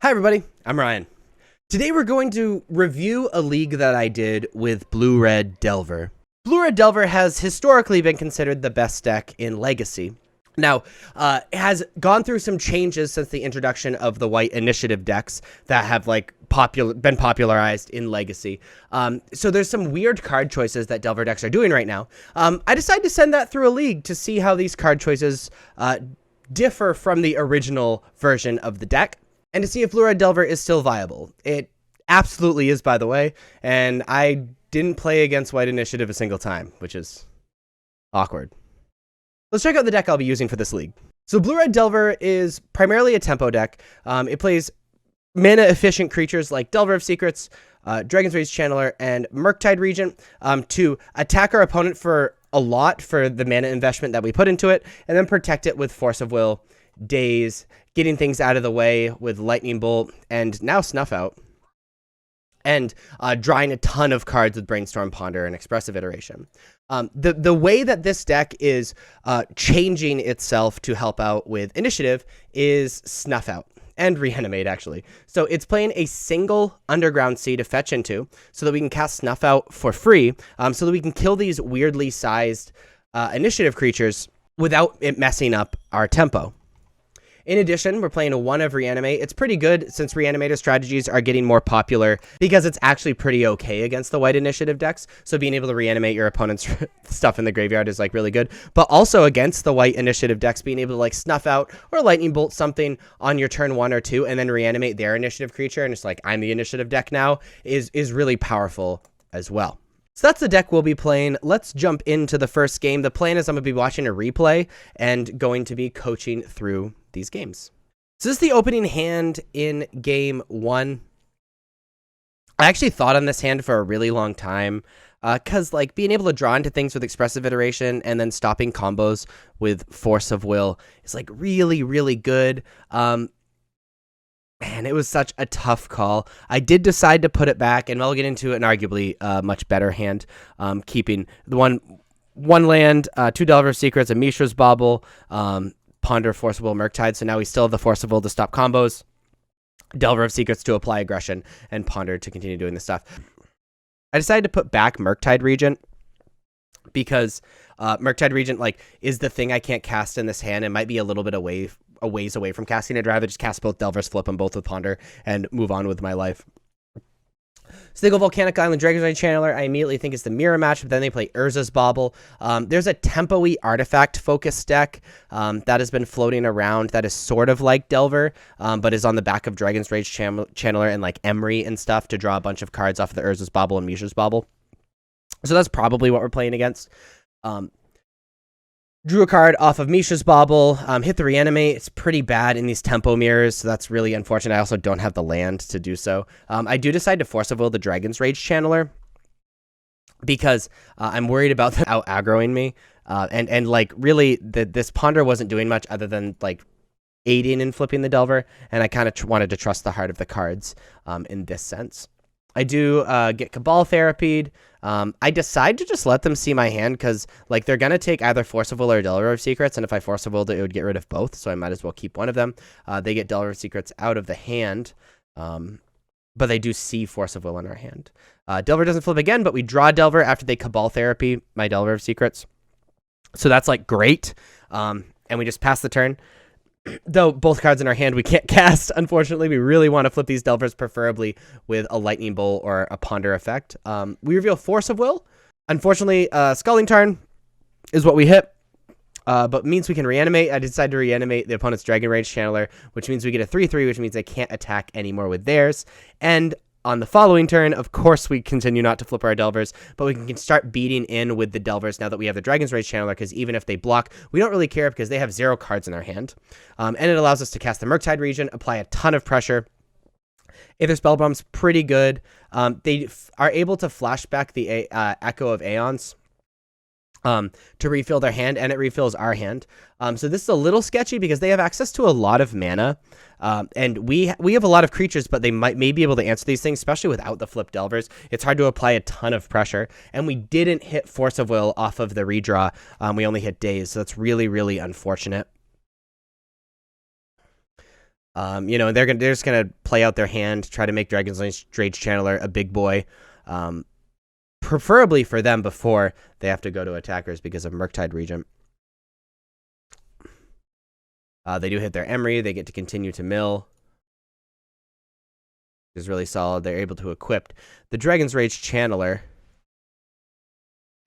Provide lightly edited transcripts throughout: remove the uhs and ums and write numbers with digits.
Hi everybody, I'm Ryan. Today we're going to review a league that I did with Blue-Red Delver. Blue-Red Delver has historically been considered the best deck in Legacy. Now, it has gone through some changes since the introduction of the white initiative decks that have been popularized in Legacy. So there's some weird card choices that Delver decks are doing right now. I decided to send that through a league to see how these card choices differ from the original version of the deck, and to see if Blue-Red Delver is still viable. It absolutely is, by the way, and I didn't play against White Initiative a single time, which is awkward. Let's check out the deck I'll be using for this league. So Blue-Red Delver is primarily a tempo deck. It plays mana-efficient creatures like Delver of Secrets, Dragon's Rage Channeler, and Murktide Regent to attack our opponent for a lot for the mana investment that we put into it, and then protect it with Force of Will, Daze, getting things out of the way with Lightning Bolt, and now Snuff Out, and drawing a ton of cards with Brainstorm, Ponder, and Expressive Iteration. The way that this deck is changing itself to help out with Initiative is Snuff Out and Reanimate, actually. So it's playing a single Underground Sea to fetch into so that we can cast Snuff Out for free, so that we can kill these weirdly sized Initiative creatures without it messing up our tempo. In addition, we're playing a 1 of Reanimate. It's pretty good since Reanimator strategies are getting more popular because it's actually pretty okay against the white initiative decks. So being able to reanimate your opponent's stuff in the graveyard is really good. But also against the white initiative decks, being able to Snuff Out or Lightning Bolt something on your turn 1 or 2 and then reanimate their initiative creature, and it's I'm the initiative deck now, is really powerful as well. So that's the deck we'll be playing. Let's jump into the first game. The plan is I'm going to be watching a replay and going to be coaching through these games. So this is the opening hand in game 1. I actually thought on this hand for a really long time because being able to draw into things with Expressive Iteration and then stopping combos with Force of Will is really, really good. Man, it was such a tough call. I did decide to put it back, and I'll get into an arguably much better hand, keeping the one land, 2 Delver of Secrets, a Mishra's Bauble, Ponder, Force of Will, Murktide. So now we still have the Force of Will to stop combos, Delver of Secrets to apply aggression, and Ponder to continue doing this stuff. I decided to put back Murktide Regent because Murktide Regent is the thing I can't cast in this hand. It might be a little bit a ways away from casting. I'd rather just cast both Delvers, flip them both with Ponder, and move on with my life. So they go Volcanic Island, Dragon's Rage Channeler. I immediately think it's the mirror match, but then they play Urza's Bauble. There's a tempo-y artifact focus deck that has been floating around that is sort of like Delver, but is on the back of Dragon's Rage Channeler and Emery and stuff to draw a bunch of cards off of the Urza's Bauble and Mishra's Bauble. So that's probably what we're playing against. Drew a card off of Mishra's Bauble, hit the Reanimate. It's pretty bad in these tempo mirrors, so that's really unfortunate. I also don't have the land to do so. I do decide to Force of Will the Dragon's Rage Channeler because I'm worried about them out aggroing me. And really, this Ponder wasn't doing much other than aiding and flipping the Delver, and I kind of wanted to trust the heart of the cards in this sense. I do get Cabal Therapied. I decide to just let them see my hand because they're going to take either Force of Will or Delver of Secrets, and if I Force of Willed it would get rid of both, so I might as well keep one of them. They get Delver of Secrets out of the hand, but they do see Force of Will in our hand. Delver doesn't flip again, but we draw Delver after they Cabal Therapy my Delver of Secrets. So that's great, and we just pass the turn. Though both cards in our hand we can't cast, unfortunately. We really want to flip these Delvers, preferably with a Lightning Bolt or a Ponder effect. We reveal Force of Will. Unfortunately, Sculling Tarn is what we hit, but means we can reanimate. I decided to reanimate the opponent's Dragon Rage Channeler, which means we get a 3/3, which means they can't attack anymore with theirs. And on the following turn, of course, we continue not to flip our Delvers, but we can start beating in with the Delvers now that we have the Dragon's Rage Channeler, because even if they block, we don't really care because they have 0 cards in their hand. And it allows us to cast the Murktide Regent, apply a ton of pressure. If their Spellbomb's pretty good, they are able to flashback the Echo of Aeons to refill their hand, and it refills our hand. So this is a little sketchy because they have access to a lot of mana, and we have a lot of creatures, but they may be able to answer these things, especially without the flip Delvers. It's hard to apply a ton of pressure, and we didn't hit Force of Will off of the redraw. We only hit Daze, so that's really, really unfortunate. They're just gonna play out their hand, try to make Dragon's Rage Channeler a big boy, preferably for them before they have to go to attackers because of Murktide Regent. They do hit their Emery. They get to continue to mill. Is really solid. They're able to equip the Dragon's Rage Channeler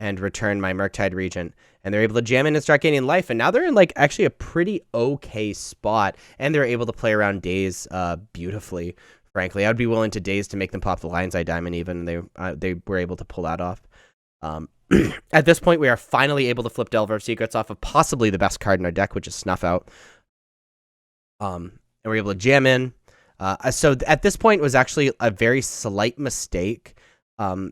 and return my Murktide Regent. And they're able to jam in and start gaining life. And now they're in like actually a pretty okay spot. And they're able to play around Daze beautifully, frankly. I would be willing to Daze to make them pop the Lion's Eye Diamond even. They were able to pull that off. At this point, we are finally able to flip Delver of Secrets off of possibly the best card in our deck, which is Snuff Out. And we're able to jam in. So at this point, it was actually a very slight mistake. I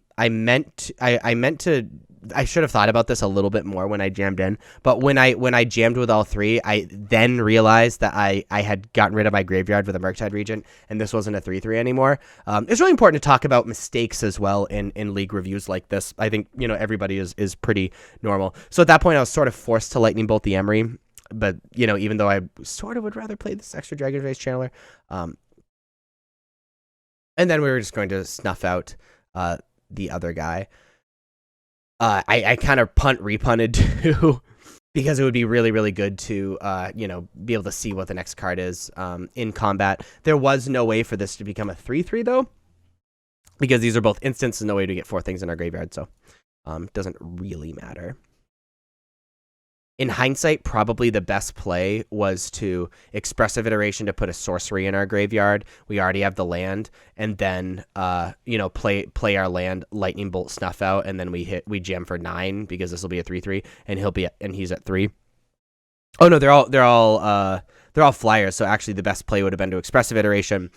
should have thought about this a little bit more when I jammed in. But when I jammed with all three, I then realized that I had gotten rid of my graveyard with a Murktide Regent, and this wasn't a 3/3 anymore. It's really important to talk about mistakes as well in league reviews like this. I think everybody is pretty normal. So at that point, I was sort of forced to Lightning Bolt the Emery. But even though I sort of would rather play this extra Dragon's Rage Channeler, and then we were just going to snuff out the other guy. I kind of repunted too, because it would be really, really good to, be able to see what the next card is in combat. There was no way for this to become a 3/3 though, because these are both instants and no way to get 4 things in our graveyard, so it doesn't really matter. In hindsight, probably the best play was to Expressive Iteration to put a sorcery in our graveyard. We already have the land, and then play our land, Lightning Bolt, Snuff Out, and then we jam for 9 because this will be a 3/3, and he's at 3. Oh no, they're all flyers. So actually, the best play would have been to Expressive Iteration,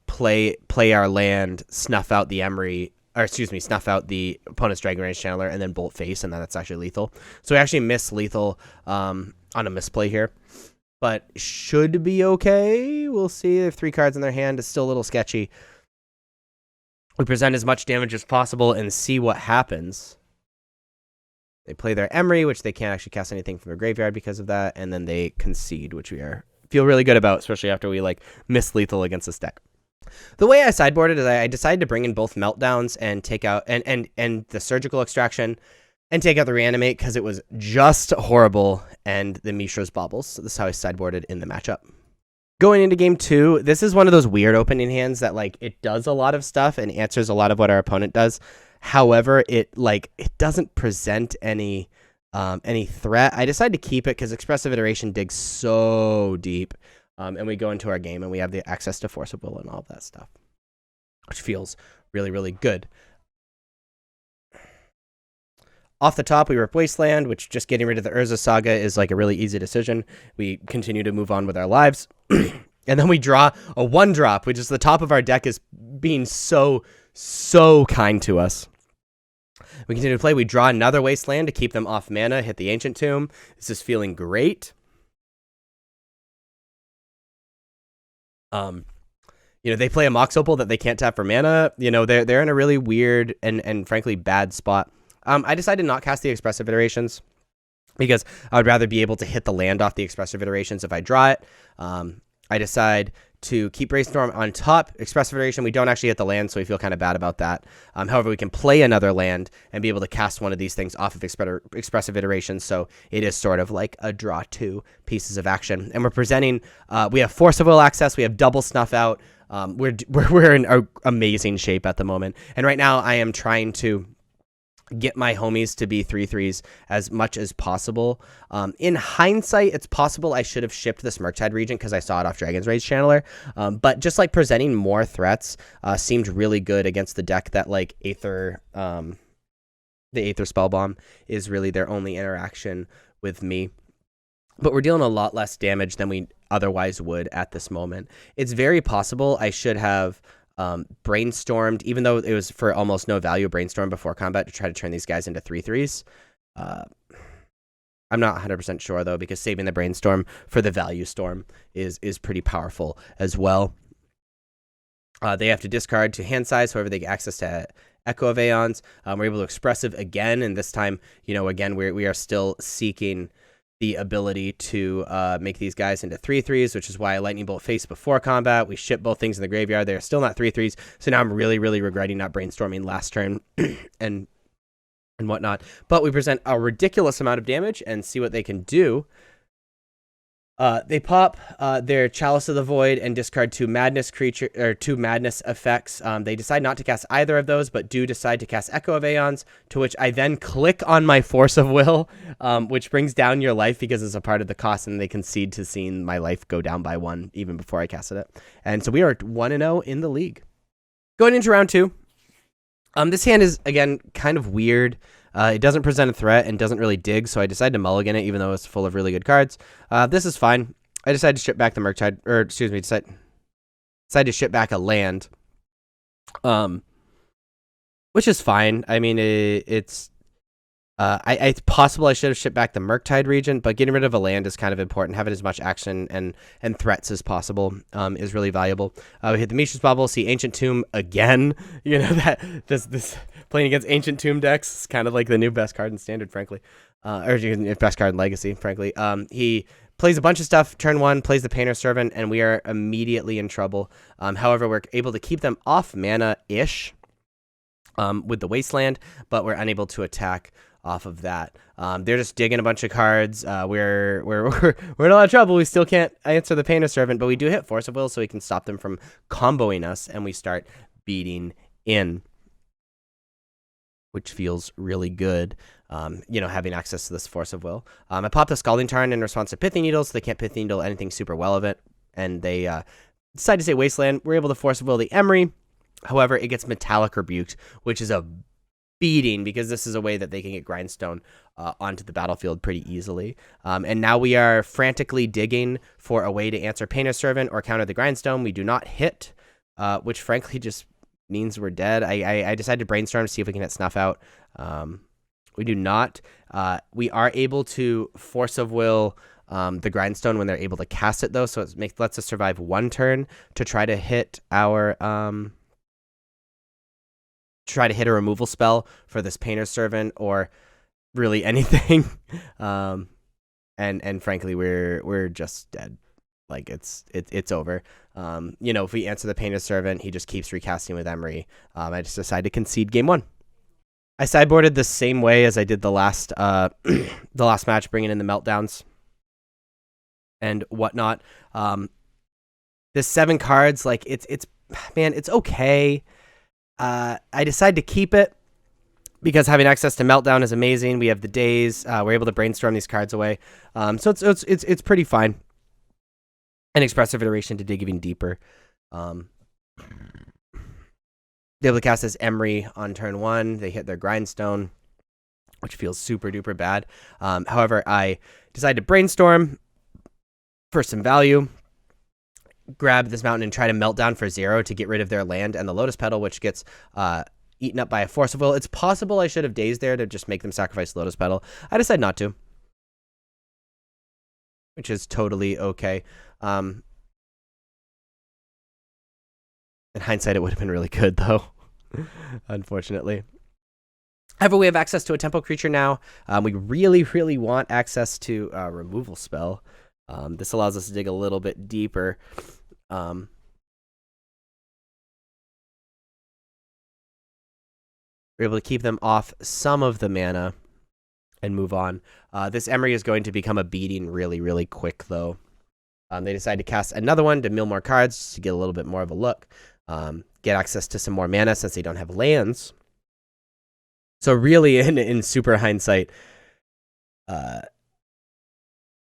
play our land, snuff out the Emery. Or excuse me, snuff out the opponent's Dragon Rage Channeler, and then Bolt Face, and then that's actually lethal. So we actually miss lethal on a misplay here, but should be okay. We'll see. If 3 cards in their hand is still a little sketchy. We present as much damage as possible and see what happens. They play their Emery, which they can't actually cast anything from their graveyard because of that, and then they concede, which we feel really good about, especially after we miss lethal against this deck. The way I sideboarded is I decided to bring in both Meltdowns and take out and the Surgical Extraction and take out the Reanimate because it was just horrible, and the Mishra's Baubles. So this is how I sideboarded in the matchup. Going into game 2, this is one of those weird opening hands that it does a lot of stuff and answers a lot of what our opponent does. However, it doesn't present any threat. I decided to keep it because Expressive Iteration digs so deep. And we go into our game and we have the access to Force of Will and all of that stuff, which feels really, really good. Off the top, we rip Wasteland, which just getting rid of the Urza Saga is a really easy decision. We continue to move on with our lives. And then we draw a 1-drop, which is the top of our deck is being so, so kind to us. We continue to play. We draw another Wasteland to keep them off mana, hit the Ancient Tomb. This is feeling great. They play a Mox Opal that they can't tap for mana. They're in a really weird and frankly bad spot. I decided to not cast the Expressive Iterations because I would rather be able to hit the land off the Expressive Iterations if I draw it. I decide to keep Brainstorm on top. Expressive Iteration, we don't actually hit the land, so we feel kind of bad about that. However, we can play another land and be able to cast one of these things off of Expressive Iteration, so it is sort of like a draw 2 pieces of action. And we're presenting, we have Force of Will access, we have double Snuff Out. We're in amazing shape at the moment. And right now, I am trying to get my homies to be 3/3s as much as possible. In hindsight, it's possible I should have shipped this Murktide Regent because I saw it off Dragon's Rage Channeler. But just presenting more threats seemed really good against the deck that Aether, the Aether Spellbomb is really their only interaction with me. But we're dealing a lot less damage than we otherwise would at this moment. It's very possible I should have brainstormed, even though it was for almost no value, brainstorm before combat to try to turn these guys into 3/3s. I'm not 100% sure though, because saving the brainstorm for the value storm is pretty powerful as well. They have to discard to hand size, however they get access to Echo of Aeons. We're able to Expressive again, and this time, again we are still seeking the ability to make these guys into 3/3s, which is why I Lightning Bolt face before combat. We ship both things in the graveyard. They're still not 3/3s, so now I'm really, really regretting not brainstorming last turn and whatnot. But we present a ridiculous amount of damage and see what they can do. They pop their Chalice of the Void and discard two madness effects. They decide not to cast either of those, but do decide to cast Echo of Aeons, to which I then click on my Force of Will, which brings down your life because it's a part of the cost, and they concede to seeing my life go down by 1 even before I casted it. And so we are 1-0 in the league. Going into round 2, this hand is, again, kind of weird. It doesn't present a threat and doesn't really dig, so I decided to mulligan it, even though it's full of really good cards. This is fine. I decided to ship back the Murktide, or excuse me, decided to ship back a land, which is fine. I mean, it's possible I should have shipped back the Murktide Regent, but getting rid of a land is kind of important. Having as much action and threats as possible is really valuable. We hit the Mishra's Bubble, see Ancient Tomb again. You know, that this playing against Ancient Tomb decks is kind of like the new best card in Standard, frankly. Or best card in Legacy, frankly. He plays a bunch of stuff, turn 1, plays the Painter's Servant, and we are immediately in trouble. However, we're able to keep them off mana-ish with the Wasteland, but we're unable to attack off of that. They're just digging a bunch of cards. We're in a lot of trouble. We still can't answer the Painter's Servant, but we do hit Force of Will, so we can stop them from comboing us, and we start beating in, which feels really good. Having access to this Force of Will. I popped the Scalding Tarn in response to Pithing Needle, so they can't Pithing Needle anything super relevant, and they decide to say Wasteland. We're able to Force of Will the Emery. However, it gets Metallic Rebuked, which is a beating, because this is a way that they can get Grindstone onto the battlefield pretty easily. And now we are frantically digging for a way to answer Painter's Servant or counter the Grindstone. We do not hit, which frankly just means we're dead. I decided to brainstorm to see if we can hit Snuff Out. We do not. We are able to Force of Will the Grindstone when they're able to cast it, though, so it lets us survive 1 turn to try to hit our a removal spell for this Painter's Servant or really anything. And frankly, we're just dead. Like it's over. If we answer the Painter's Servant, he just keeps recasting with Emery. I just decided to concede game 1. I sideboarded the same way as I did the last match, bringing in the Meltdowns and whatnot. This 7 cards, like it's okay. I decided to keep it because having access to Meltdown is amazing. We have the days. We're able to brainstorm these cards away. So it's pretty fine. An expressive iteration to dig even deeper. They're able to cast this Emery on turn 1. They hit their Grindstone, which feels super duper bad. However, I decided to brainstorm for some value, grab this mountain and try to Meltdown for 0 to get rid of their land and the Lotus Petal, which gets eaten up by a Force of Will. It's possible I should have dazed there to just make them sacrifice Lotus Petal. I decided not to, which is totally okay. In hindsight, it would have been really good, though, unfortunately. However, we have access to a tempo creature now. We really, really want access to a removal spell. This allows us to dig a little bit deeper. We're able to keep them off some of the mana and move on. This Emery is going to become a beating really, really quick, though. They decide to cast another one to mill more cards just to get a little bit more of a look. Get access to some more mana since they don't have lands. So really, in super hindsight,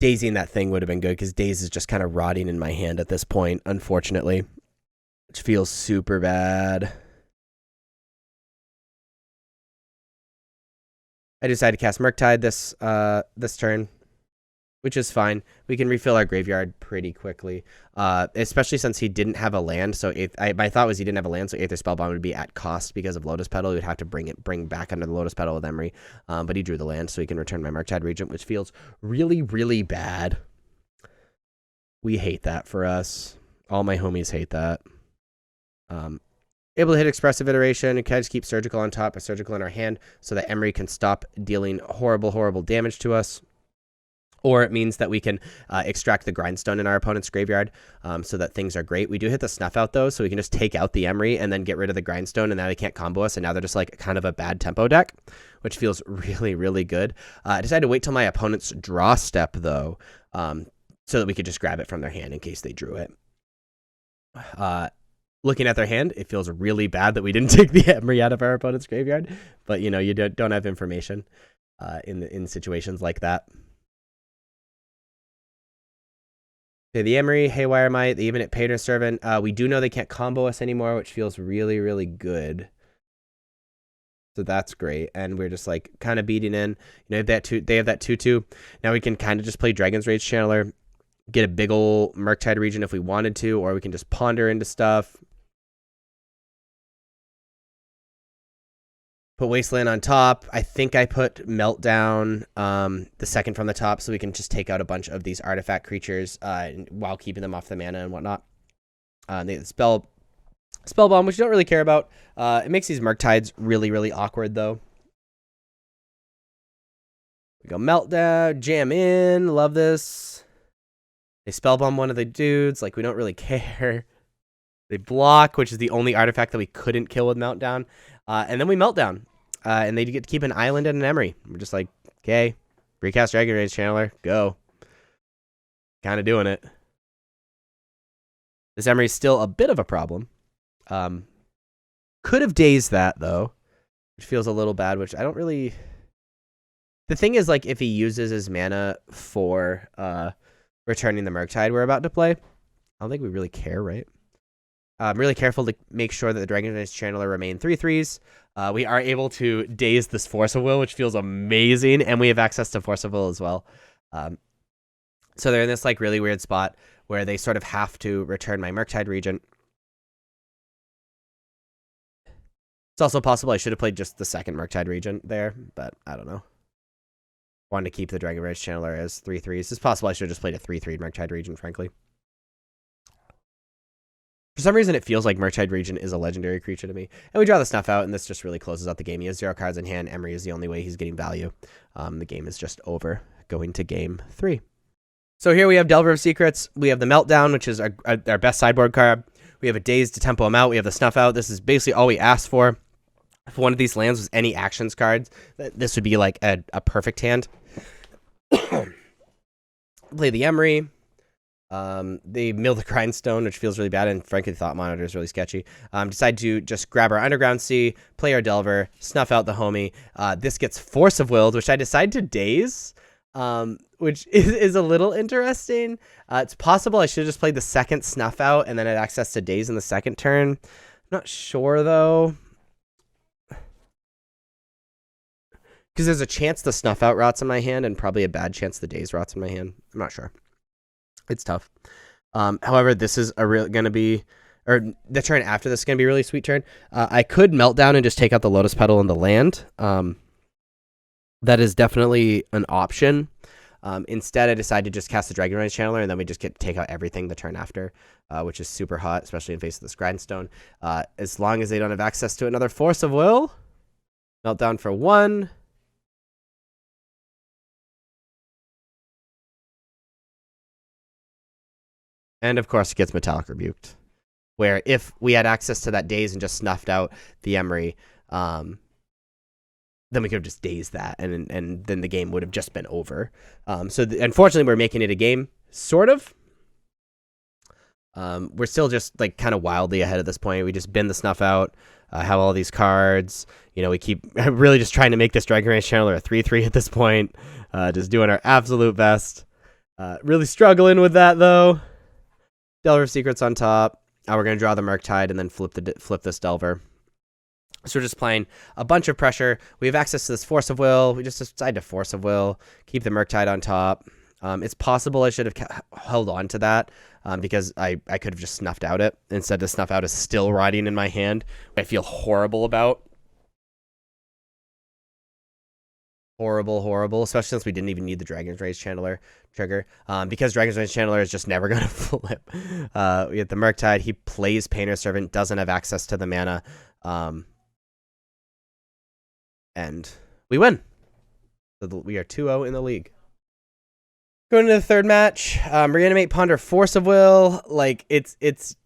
dazing that thing would have been good, because Daze is just kind of rotting in my hand at this point, unfortunately, which feels super bad. I decided to cast Murktide this turn, which is fine. We can refill our graveyard pretty quickly, especially since he didn't have a land. So my thought was he didn't have a land, so Aether Spellbomb would be at cost because of Lotus Petal. He would have to bring back under the Lotus Petal with Emery, but he drew the land, so he can return my Murktide Regent, which feels really, really bad. We hate that for us. All my homies hate that. Able to hit Expressive Iteration, and can I just keep Surgical on top, a Surgical in our hand, so that Emery can stop dealing horrible, horrible damage to us. or it means that we can extract the grindstone in our opponent's graveyard, so that things are great. We do hit the Snuff Out, though, so we can just take out the Emery and then get rid of the grindstone, and now they can't combo us, and now they're just like kind of a bad tempo deck, which feels really, really good. I decided to wait till my opponent's draw step, though, so that we could just grab it from their hand in case they drew it. Looking at their hand, it feels really bad that we didn't take the Emery out of our opponent's graveyard, but, you know, you don't have information in situations like that. Okay, the Emery, Haywire Might, the Even It Painter Servant. We do know they can't combo us anymore, which feels really, really good. So that's great. And we're just like kind of beating in. You know, they have that 2/2. Now we can kind of just play Dragon's Rage Channeler, get a big ol' Murktide region if we wanted to, or we can just ponder into stuff. Put Wasteland on top. I think I put Meltdown the second from the top, so we can just take out a bunch of these artifact creatures while keeping them off the mana and whatnot. The spell bomb, which you don't really care about. It makes these Murktides really, really awkward, though. We go Meltdown, jam in, love this. They spell bomb one of the dudes, like we don't really care. They block, which is the only artifact that we couldn't kill with Meltdown. And then we Meltdown. And they get to keep an island and an Emery. We're just like, okay, recast Dragon Rage Channeler, go. Kind of doing it. This Emery's still a bit of a problem. Could have dazed that, though, which feels a little bad, which I don't really... The thing is, like, if he uses his mana for returning the Murktide we're about to play, I don't think we really care, right? I'm really careful to make sure that the Dragon Rage Channeler remain 3/3s. We are able to daze this Force of Will, which feels amazing, and we have access to Force of Will as well. So they're in this like really weird spot where they sort of have to return my Murktide Regent. It's also possible I should have played just the second Murktide Regent there, but I don't know. Wanted to keep the Dragon Rage Channeler as 3/3s. It's possible I should have just played a 3/3 Murktide Regent, frankly. For some reason, it feels like Murktide Regent is a legendary creature to me. And we draw the Snuff Out, and this just really closes out the game. He has 0 cards in hand. Emery is the only way he's getting value. The game is just over, going to game 3. So here we have Delver of Secrets. We have the Meltdown, which is our best sideboard card. We have a Daze to tempo him out. We have the Snuff Out. This is basically all we asked for. If one of these lands was any actions cards, this would be like a perfect hand. Play the Emery. They mill the Grindstone, which feels really bad, and frankly, Thought Monitor is really sketchy. Decide to just grab our Underground Sea, play our Delver, snuff out the homie. This gets Force of Willed, which I decide to daze, which is a little interesting. It's possible I should have just played the second Snuff Out and then had access to daze in the second turn. I'm not sure, though. Because there's a chance the Snuff Out rots in my hand and probably a bad chance the daze rots in my hand. I'm not sure. It's tough. However, this is going to be, or the turn after this is going to be a really sweet turn. I could Meltdown and just take out the Lotus Petal and the land. That is definitely an option. Instead, I decided to just cast the Dragon Rage Channeler, and then we just get to take out everything the turn after, which is super hot, especially in face of this Grindstone. As long as they don't have access to another Force of Will. Meltdown for 1. And, of course, it gets Metallic Rebuked, where if we had access to that daze and just snuffed out the Emery, then we could have just dazed that, and then the game would have just been over. Unfortunately, we're making it a game, sort of. We're still just like kind of wildly ahead at this point. We just bin the Snuff Out, have all these cards. You know, we keep really just trying to make this Dragon Rage Channeler a 3/3 at this point. Just doing our absolute best. Really struggling with that, though. Delver of Secrets on top. We're going to draw the Murktide and then flip this Delver. So we're just playing a bunch of pressure. We have access to this Force of Will. We just decide to Force of Will. Keep the Murktide on top. It's possible I should have held on to that because I could have just snuffed out it. Instead, the Snuff Out is still rotting in my hand. I feel horrible about. Horrible, especially since we didn't even need the Dragon's Rage Channeler trigger. Because Dragon's Rage Channeler is just never going to flip. We get the Murktide. He plays Painter Servant, doesn't have access to the mana. And we win. So we are 2-0 in the league. Going into the third match, Reanimate, Ponder, Force of Will. Like it's.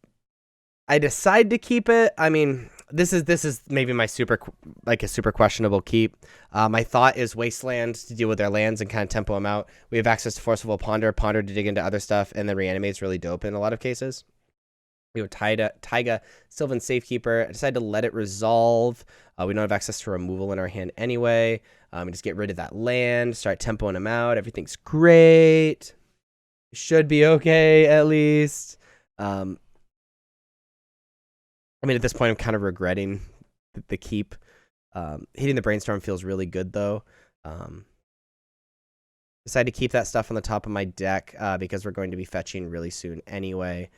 I decide to keep it. I mean, this is maybe my super questionable keep. My thought is Wasteland to deal with their lands and kind of tempo them out. We have access to Force of Will, Ponder to dig into other stuff, and then Reanimate's really dope in a lot of cases. We have Taiga, Sylvan Safekeeper. I decided to let it resolve. We don't have access to removal in our hand anyway. We just get rid of that land, start tempoing them out. Everything's great. Should be okay, at least. I mean, at this point, I'm kind of regretting the keep. Hitting the Brainstorm feels really good, though. Decided to keep that stuff on the top of my deck because we're going to be fetching really soon anyway.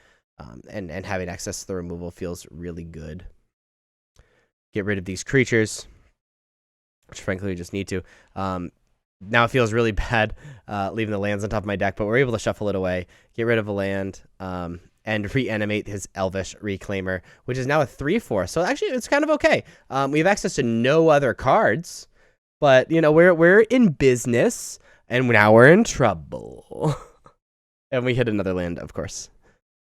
And having access to the removal feels really good. Get rid of these creatures, which frankly we just need to. Now it feels really bad leaving the lands on top of my deck, but we're able to shuffle it away, get rid of a land, and reanimate his Elvish Reclaimer, which is now a 3/4. So actually it's kind of okay. We have access to no other cards, but you know we're in business, and now we're in trouble. And we hit another land, of course,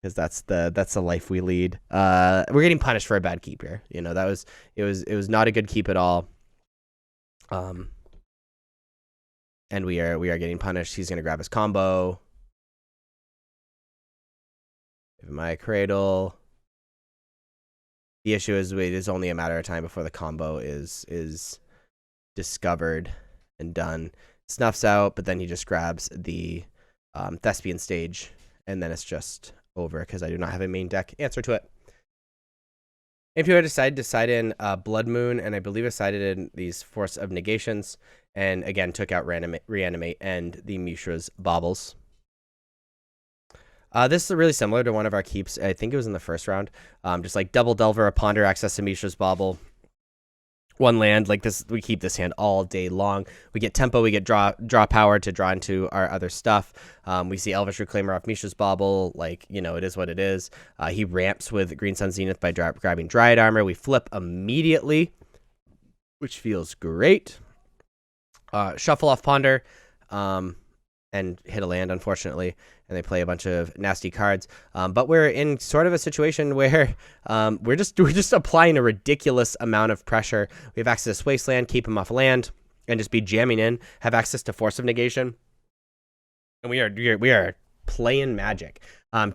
because that's the life we lead. We're getting punished for a bad keep here. You know, it was not a good keep at all. And we are getting punished. He's gonna grab his combo. Give him my Cradle. The issue is it is only a matter of time before the combo is discovered and done. Snuffs out, but then he just grabs the Thespian Stage, and then it's just over because I do not have a main deck answer to it. If you had decide in Blood Moon, and I believe I decided in these Force of Negations, and again took out Reanimate and the Mishra's Baubles. This is really similar to one of our keeps. I think it was in the first round. Just like double Delver, a Ponder, access to Mishra's Bauble. One land, like this, we keep this hand all day long. We get tempo, we get draw power to draw into our other stuff. We see Elvish Reclaimer off Mishra's Bauble, like, you know, it is what it is. He ramps with Green Sun Zenith by grabbing Dryad Armor. We flip immediately, which feels great. Shuffle off Ponder, and hit a land, unfortunately, and they play a bunch of nasty cards. But we're in sort of a situation where we're just applying a ridiculous amount of pressure. We have access to Wasteland, keep him off land, and just be jamming in. Have access to Force of Negation, and we are playing magic.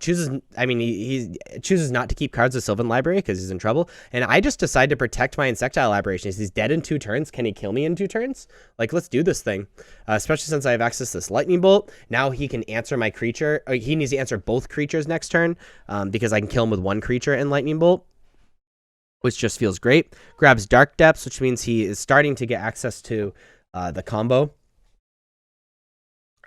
He chooses not to keep cards of Sylvan Library because he's in trouble. And I just decide to protect my Insectile Aberrations. He's dead in 2 turns. Can he kill me in 2 turns? Like, let's do this thing. Especially since I have access to this Lightning Bolt. Now he can answer my creature. He needs to answer both creatures next turn because I can kill him with 1 creature in Lightning Bolt, which just feels great. Grabs Dark Depths, which means he is starting to get access to the combo.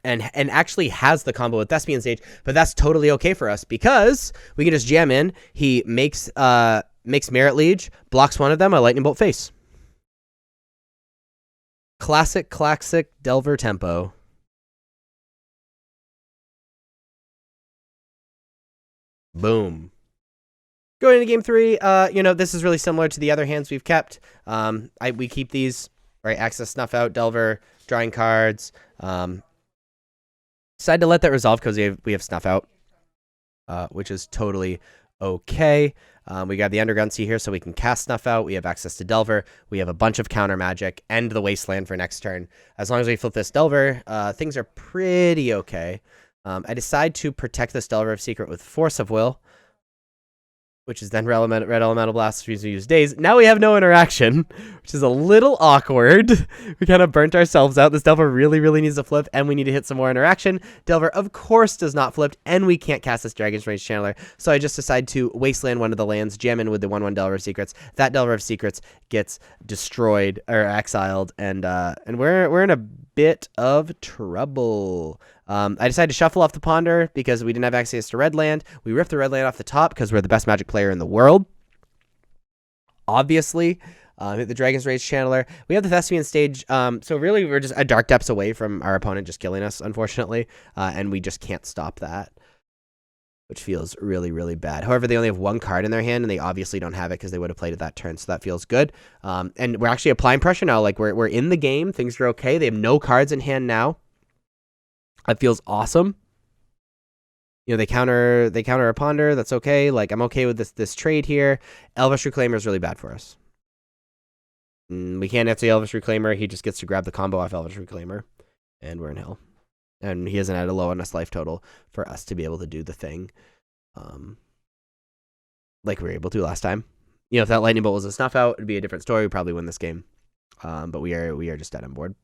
And actually has the combo with Thespian Stage, but that's totally okay for us because we can just jam in. He makes Merit Liege, blocks one of them, a Lightning Bolt face. Classic Delver tempo. Boom. Going into game 3, this is really similar to the other hands we've kept. We keep these, right? Access Snuff Out, Delver, drawing cards. Decided to let that resolve because we have Snuff Out, which is totally okay. We got the Underground Sea here, so we can cast Snuff Out. We have access to Delver. We have a bunch of counter magic and the Wasteland for next turn. As long as we flip this Delver, things are pretty okay. I decide to protect this Delver of Secret with Force of Will, which is then Red Elemental Blast, which we use Daze. Now we have no interaction, which is a little awkward. We kind of burnt ourselves out. This Delver really, really needs to flip, and we need to hit some more interaction. Delver, of course, does not flip, and we can't cast this Dragon's Rage Channeler, so I just decide to Wasteland one of the lands, jam in with the 1/1 Delver of Secrets. That Delver of Secrets gets destroyed, or exiled, and we're in a bit of trouble. I decided to shuffle off the Ponder because we didn't have access to red land. We ripped the red land off the top because we're the best Magic player in the world. Obviously, hit the Dragon's Rage Channeler. We have the Thespian Stage, so really we're just a Dark Depths away from our opponent just killing us, unfortunately, and we just can't stop that, which feels really, really bad. However, they only have 1 card in their hand, and they obviously don't have it because they would have played it that turn, so that feels good. And we're actually applying pressure now. Like, we're in the game. Things are okay. They have no cards in hand now. That feels awesome. You know, they counter a ponder. That's okay. Like, I'm okay with this trade here. Elvish Reclaimer is really bad for us. We can't answer the Elvish Reclaimer. He just gets to grab the combo off Elvish Reclaimer. And we're in hell. And he hasn't had a low enough life total for us to be able to do the thing like we were able to last time. You know, if that Lightning Bolt was a Snuff Out, it'd be a different story. We'd probably win this game. But we are just dead on board.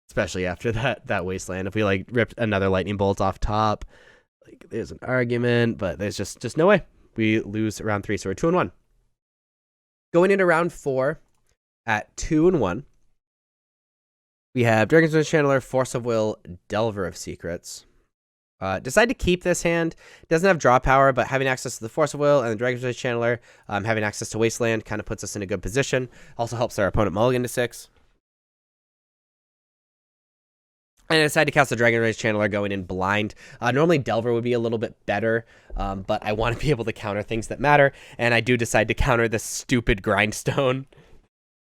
Especially after that Wasteland. If we like ripped another Lightning Bolt off top, like there's an argument, but there's just no way. We lose round 3, so we're 2-1. Going into round 4 at 2-1, we have Dragon's Rage Channeler, Force of Will, Delver of Secrets. Decide to keep this hand. Doesn't have draw power, but having access to the Force of Will and the Dragon's Rage Channeler, having access to Wasteland kind of puts us in a good position. Also helps our opponent mulligan to 6. And I decided to cast the Dragon Rage Channeler going in blind. Normally Delver would be a little bit better, but I want to be able to counter things that matter, and I do decide to counter this stupid Grindstone.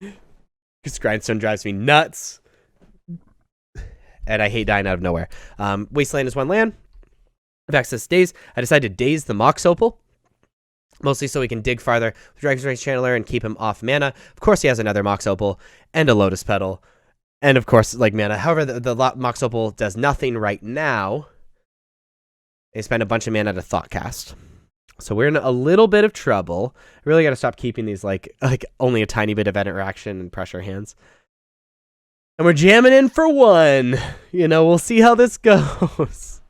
Because Grindstone drives me nuts. And I hate dying out of nowhere. Wasteland is 1 land. I've access to Daze. I decided to Daze the Mox Opal. Mostly so we can dig farther with Dragon's Rage Channeler and keep him off mana. Of course he has another Mox Opal and a Lotus Petal. And of course, like mana. However, the Mox Opal does nothing right now. They spend a bunch of mana to Thought Cast. So we're in a little bit of trouble. I really got to stop keeping these like only a tiny bit of interaction and pressure hands. And we're jamming in for 1. You know, we'll see how this goes.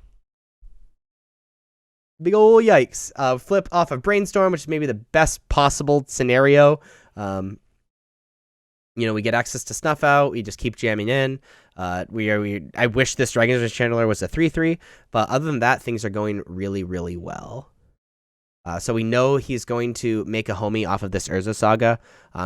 Big ol' yikes. Flip off of Brainstorm, which is maybe the best possible scenario. You know, we get access to Snuff Out. We just keep jamming in. I wish this Dragon's Rage Channeler was a 3/3, but other than that, things are going really, really well. So we know he's going to make a homie off of this Urza Saga.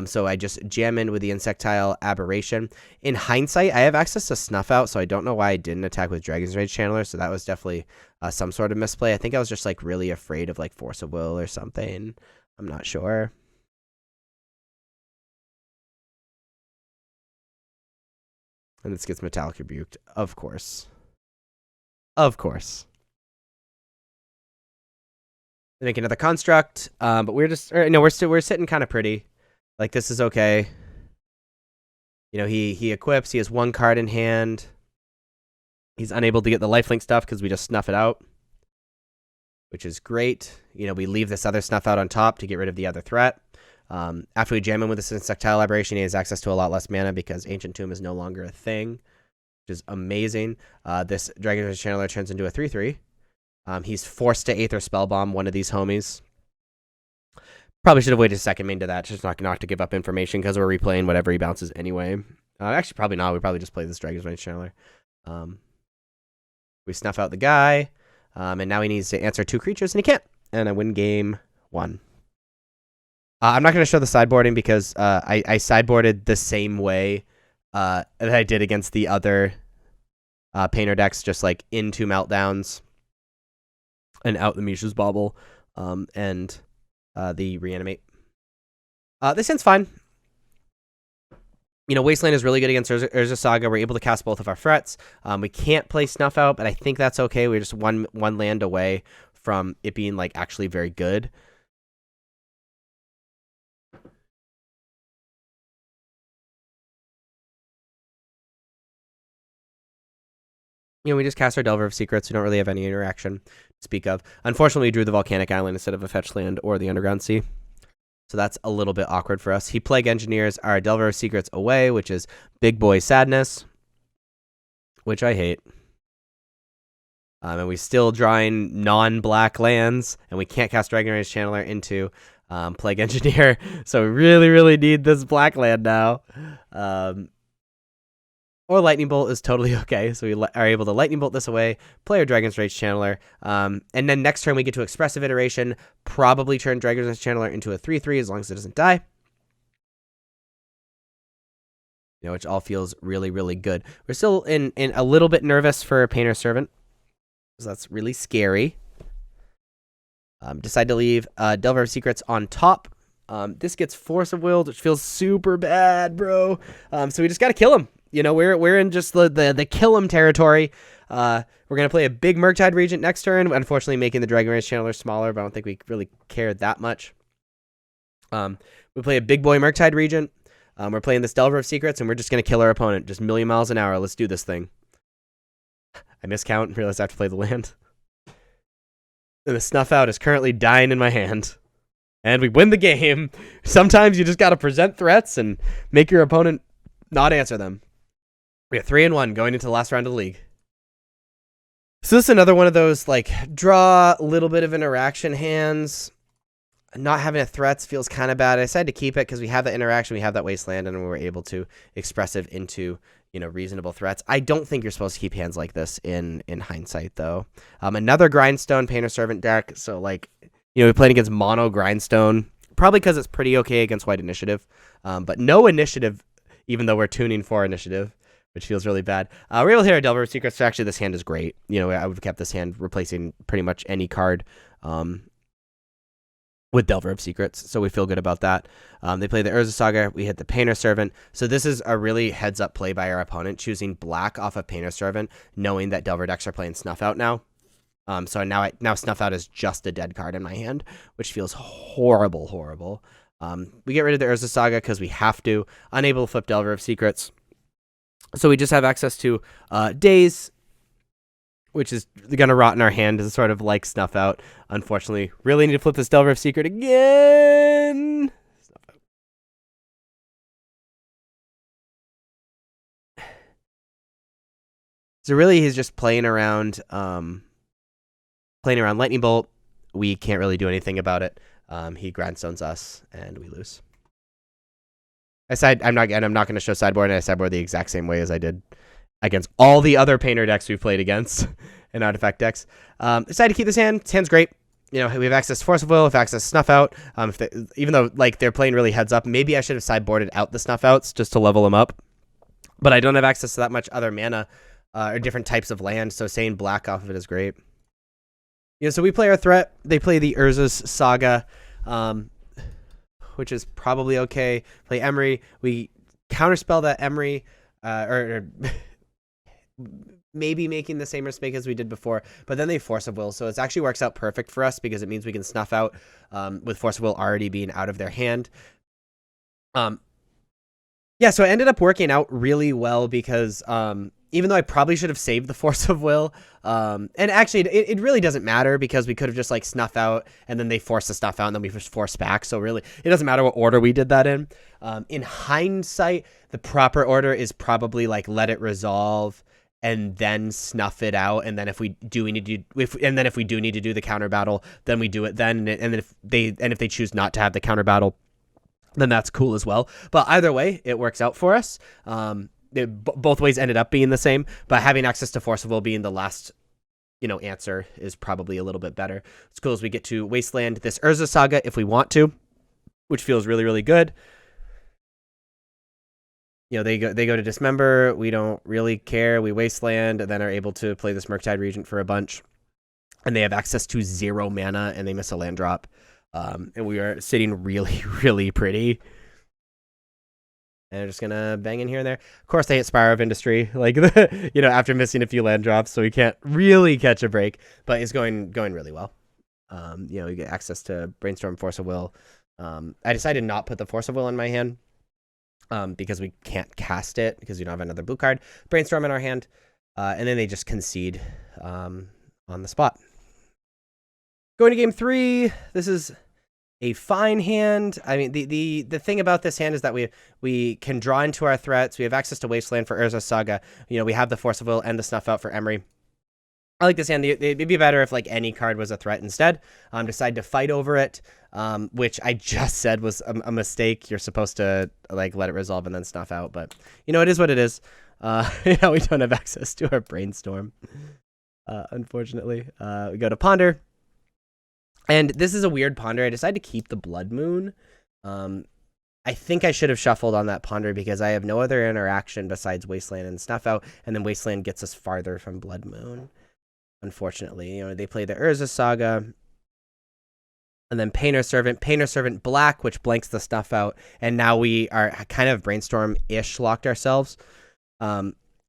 So I just jam in with the Insectile Aberration. In hindsight, I have access to Snuff Out, so I don't know why I didn't attack with Dragon's Rage Channeler. So that was definitely some sort of misplay. I think I was just like really afraid of like Force of Will or something. I'm not sure. And this gets Metallic Rebuked, of course. Of course. They make another construct, but we're sitting kind of pretty. Like, this is okay. You know, he equips. He has 1 card in hand. He's unable to get the lifelink stuff because we just snuff it out, which is great. You know, we leave this other Snuff Out on top to get rid of the other threat. After we jam him with this Insectile Aberration, he has access to a lot less mana because Ancient Tomb is no longer a thing, which is amazing. This Dragon's Rage Channeler turns into a 3/3. He's forced to Aether Spellbomb one of these homies. Probably should have waited a second main to that, just not to give up information because we're replaying whatever he bounces anyway. Actually, probably not. We probably just play this Dragon's Rage Channeler. We snuff out the guy, and now he needs to answer 2 creatures, and he can't. And I win game 1. I'm not going to show the sideboarding because I sideboarded the same way that I did against the other Painter decks, just like into Meltdowns and out the Mishra's Bauble and the Reanimate. This hand's fine. You know, Wasteland is really good against Urza Saga. We're able to cast both of our threats. We can't play Snuff Out, but I think that's okay. We're just one land away from it being like actually very good. You know, we just cast our Delver of Secrets. We don't really have any interaction to speak of. Unfortunately, we drew the Volcanic Island instead of a fetch land or the Underground Sea. So that's a little bit awkward for us. He Plague Engineers our Delver of Secrets away, which is Big Boy Sadness, which I hate. And we still drawing non-black lands, and we can't cast Dragon Rage Channeler into Plague Engineer. So we really, really need this black land now. Or Lightning Bolt is totally okay. So we are able to Lightning Bolt this away, play our Dragon's Rage Channeler, and then next turn we get to Expressive Iteration, probably turn Dragon's Rage Channeler into a 3/3 as long as it doesn't die. You know, which all feels really, really good. We're still in a little bit nervous for Painter Servant, because that's really scary. Decide to leave Delver of Secrets on top. This gets Force of Willed, which feels super bad, bro. So we just got to kill him. You know, we're in just the kill him territory. We're going to play a big Murktide Regent next turn, unfortunately making the Dragon Rage Channeler smaller, but I don't think we really care that much. We play a big boy Murktide Regent. We're playing this Delver of Secrets, and we're just going to kill our opponent. Just a million miles an hour. Let's do this thing. I miscount and realized I have to play the land. And the Snuff Out is currently dying in my hand. And we win the game. Sometimes you just got to present threats and make your opponent not answer them. We have 3-1 going into the last round of the league. So this is another one of those, like, draw a little bit of interaction hands. Not having a threats feels kind of bad. I decided to keep it because we have that interaction, we have that wasteland, and we were able to express it into, you know, reasonable threats. I don't think you're supposed to keep hands like this in hindsight, though. Another Grindstone Painter Servant deck. So, like, you know, we played against mono Grindstone, probably because it's pretty okay against white initiative. But no initiative, even though we're tuning for initiative, which feels really bad. We're able to hit our Delver of Secrets. So actually, this hand is great. You know, I would have kept this hand replacing pretty much any card with Delver of Secrets, so we feel good about that. They play the Urza Saga, we hit the Painter Servant, so this is a really heads-up play by our opponent, choosing black off of Painter Servant, knowing that Delver decks are playing Snuff Out now. So now Snuff Out is just a dead card in my hand, which feels horrible, horrible. We get rid of the Urza Saga because we have to, unable to flip Delver of Secrets. So we just have access to Daze, which is going to rot in our hand as sort of like Snuff Out. Unfortunately, really need to flip this Delver of Secret again. So really, he's just playing around Lightning Bolt. We can't really do anything about it. He grindstones us, and we lose. I'm not going to show sideboard, and I sideboard the exact same way as I did against all the other painter decks we've played against and artifact decks. Decided to keep this hand. This hand's great. You know, we have access to Force of Will, we have access to Snuff Out. Even though like they're playing really heads up, maybe I should have sideboarded out the Snuff Outs just to level them up. But I don't have access to that much other mana or different types of land, so saying black off of it is great. You know, so we play our threat. They play the Urza's Saga, which is probably okay. Play Emery. We counterspell that Emery, or maybe making the same mistake as we did before, but then they Force of Will, so it actually works out perfect for us because it means we can Snuff Out with Force of Will already being out of their hand. Yeah, so it ended up working out really well because even though I probably should have saved the Force of Will, and actually it really doesn't matter because we could have just like Snuff Out and then they force the Snuff Out and then we just force back, so really it doesn't matter what order we did that in. In hindsight, the proper order is probably like let it resolve and then Snuff it out, and then if we do need to do the counter battle, then we do it then, and if they choose not to have the counter battle, then that's cool as well. But either way, it works out for us. Both ways ended up being the same, but having access to Force of Will being the last, answer is probably a little bit better. It's cool as we get to Wasteland this Urza Saga if we want to, which feels really, really good. They go to Dismember. We don't really care. We Wasteland and then are able to play this Murktide Regent for a bunch. And they have access to 0 mana and they miss a land drop. And we are sitting really, really pretty. And they're just going to bang in here and there. Of course, they hit Spire of Industry, after missing a few land drops, so we can't really catch a break. But it's going really well. You get access to Brainstorm, Force of Will. I decided not put the Force of Will in my hand. Because we can't cast it because we don't have another blue card. Brainstorm in our hand, and then they just concede on the spot. Going to game 3, this is a fine hand. I mean, the thing about this hand is that we can draw into our threats. We have access to Wasteland for Urza Saga. We have the Force of Will and the Snuff Out for Emery. I like this hand. It'd be better if like any card was a threat instead. Decide to fight over it, which I just said was a mistake. You're supposed to like let it resolve and then Snuff Out, but it is what it is. We don't have access to our Brainstorm, unfortunately. We go to Ponder, and this is a weird Ponder. I decided to keep the Blood Moon. I think I should have shuffled on that Ponder because I have no other interaction besides Wasteland and Snuff Out, and then Wasteland gets us farther from Blood Moon. Unfortunately, they play the Urza Saga. And then Painter Servant Black, which blanks the Snuff Out. And now we are kind of Brainstorm-ish locked ourselves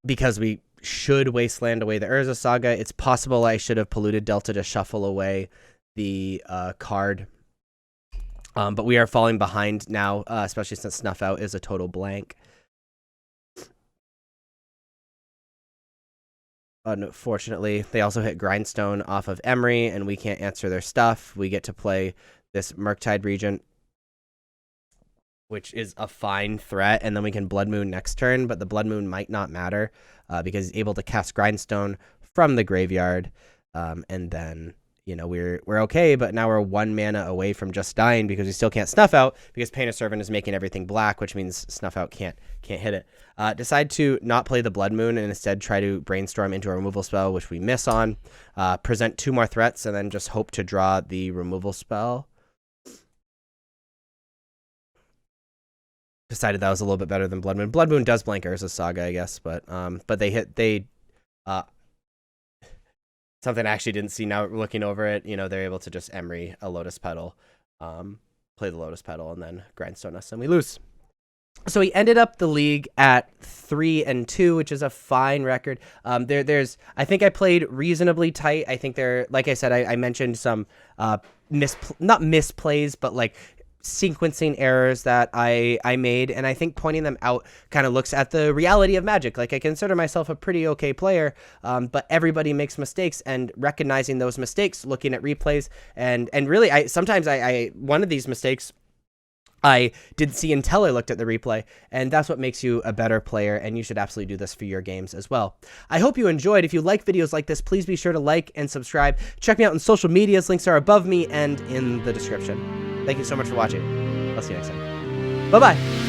because we should Wasteland away the Urza Saga. It's possible I should have Polluted Delta to shuffle away the card. But we are falling behind now, especially since Snuff Out is a total blank. Unfortunately, they also hit Grindstone off of Emery, and we can't answer their stuff. We get to play this Murktide Regent, which is a fine threat, and then we can Blood Moon next turn, but the Blood Moon might not matter because he's able to cast Grindstone from the graveyard, and then, you know, we're okay, but now we're 1 mana away from just dying because we still can't Snuff Out because Painter Servant is making everything black, which means Snuff Out can't hit it. Decide to not play the Blood Moon and instead try to Brainstorm into a removal spell, which we miss on. Present 2 more threats and then just hope to draw the removal spell. Decided that was a little bit better than Blood Moon. Blood Moon does blank Urza Saga, I guess, but they something I actually didn't see now looking over it. You know, they're able to just Emery a Lotus Petal, play the Lotus Petal, and then Grindstone us, and we lose. So we ended up the league at 3-2, which is a fine record. There's I think I played reasonably tight. I think like I said, I mentioned some not misplays, but like sequencing errors that I made, and I think pointing them out kind of looks at the reality of Magic. Like, I consider myself a pretty okay player, but everybody makes mistakes, and recognizing those mistakes, looking at replays, and really sometimes one of these mistakes I didn't see until I looked at the replay, and that's what makes you a better player, and you should absolutely do this for your games as well. I hope you enjoyed. If you like videos like this, please be sure to like and subscribe. Check me out on social medias. Links are above me and in the description. Thank you so much for watching. I'll see you next time. Bye-bye.